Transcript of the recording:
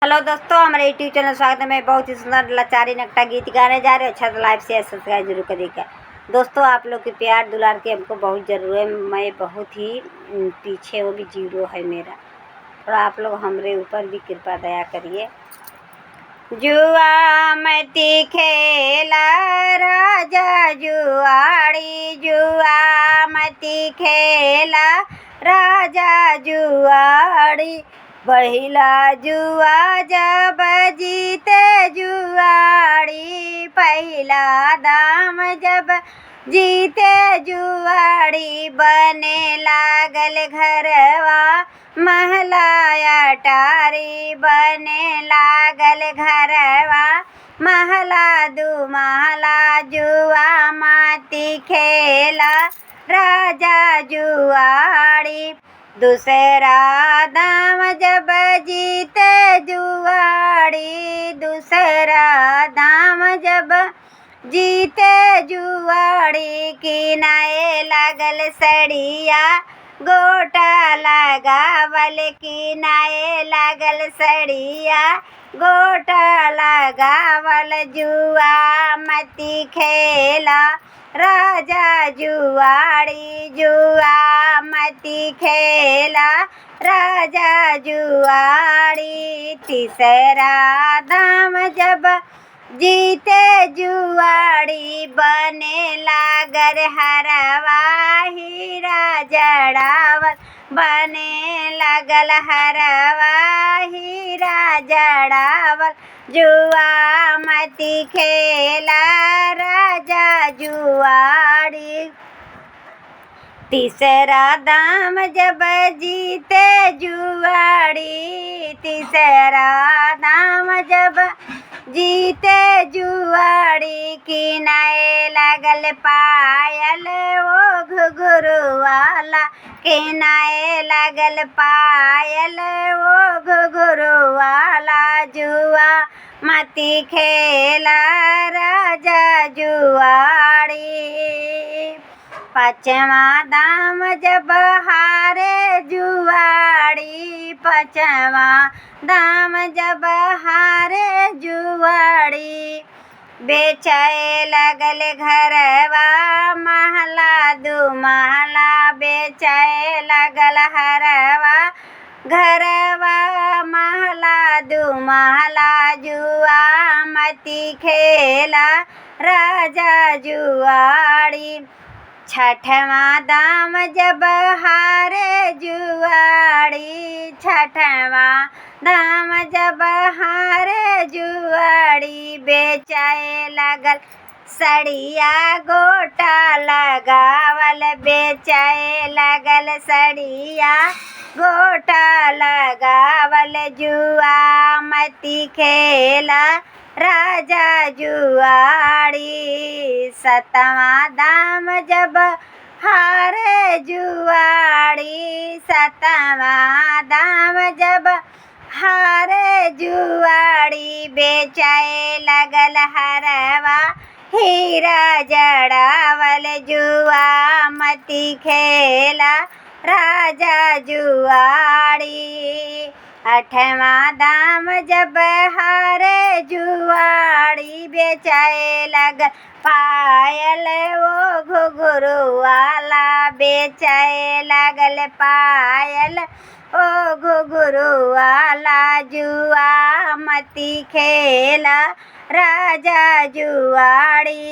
Hello दोस्तों, हमारे YouTube channel स्वागत है। मैं बहुत ही सुंदर लाचारी नकटा गीत गाने जा रहे हैं। अच्छा तो लाइव शेयर सब्सक्राइब जरूर करिएगा दोस्तों। आप लोग के प्यार दुलार की हमको बहुत ज़रूरत है। मैं बहुत ही पीछे, वो भी जीरो है मेरा। थोड़ा आप लोग हमारे ऊपर भी कृपा दया करिए। जुआ मती खेला राजा जुआड़ी, जुआ मती खेला राजा जुआड़ी। पहिला जुआ जब जीते जुआड़ी, पहिला दाम जब जीते जुआड़ी। बने लागल घरवा महलाया टारी, बने लागल घरवा महला दू महला। जुआ माती खेला राजा जुआड़ी, दूसरा दाम जब जीते जुआड़ी। दूसरा दाम जब जीते जुआड़ी, किनाए लागल सड़िया गोटा लगावल। किनाए लागल सड़िया गोटा लगावल। जुआ मती खेला राजा जुआड़ी, जुआ मती खेला राजा जुआड़ी। तीसरा दाम जब जीते जुआड़ी, बने लागल हरवा हीरा जड़ावल। बने लागल हरवा हीरा जड़ावल। जुआ मती खेला राजा जुआड़ी, तीसरा दाम जब जीते जुआड़ी। तीसरा दाम जब जीते जुआड़ी, किनाए लागल पायल ओ घुघरू वाला। किनाए लागल पायल ओ घुघरू वाला। जुआ मती खेला राजा जुआड़ी, पाँचवा दाम जब हारे जुआड़ी। पाँचवा दाम जब हारे जुआड़ी, बेचे लागल घरवा महला दू महला। बेचे लागल हरवा घरवा महला दू महला। जुआ मती खेला राजा जुआड़ी, छठवा दाम जब हारे जुआड़ी। छठवा दाम जब हारे जुआड़ी, बेचे लागल सड़िया गोटा लगावल। बेचे लागल सड़िया गोटा लगावल। जुआ मती खेला राजा जुआड़ी, सतवा दाम जब हारे जुआड़ी। सतवा दाम जब हारे जुआड़ी, बेचे लागल हरवा हीरा जड़ावल। जुआ मती खेला राजा जुआड़ी, आठवा दाम जब हारे जुआड़ी। बेचे लागल पायल ओ घुघरू वाला। बेचे लागल पायल ओ घुघरू वाला। जुआ मती खेला राजा जुआड़ी।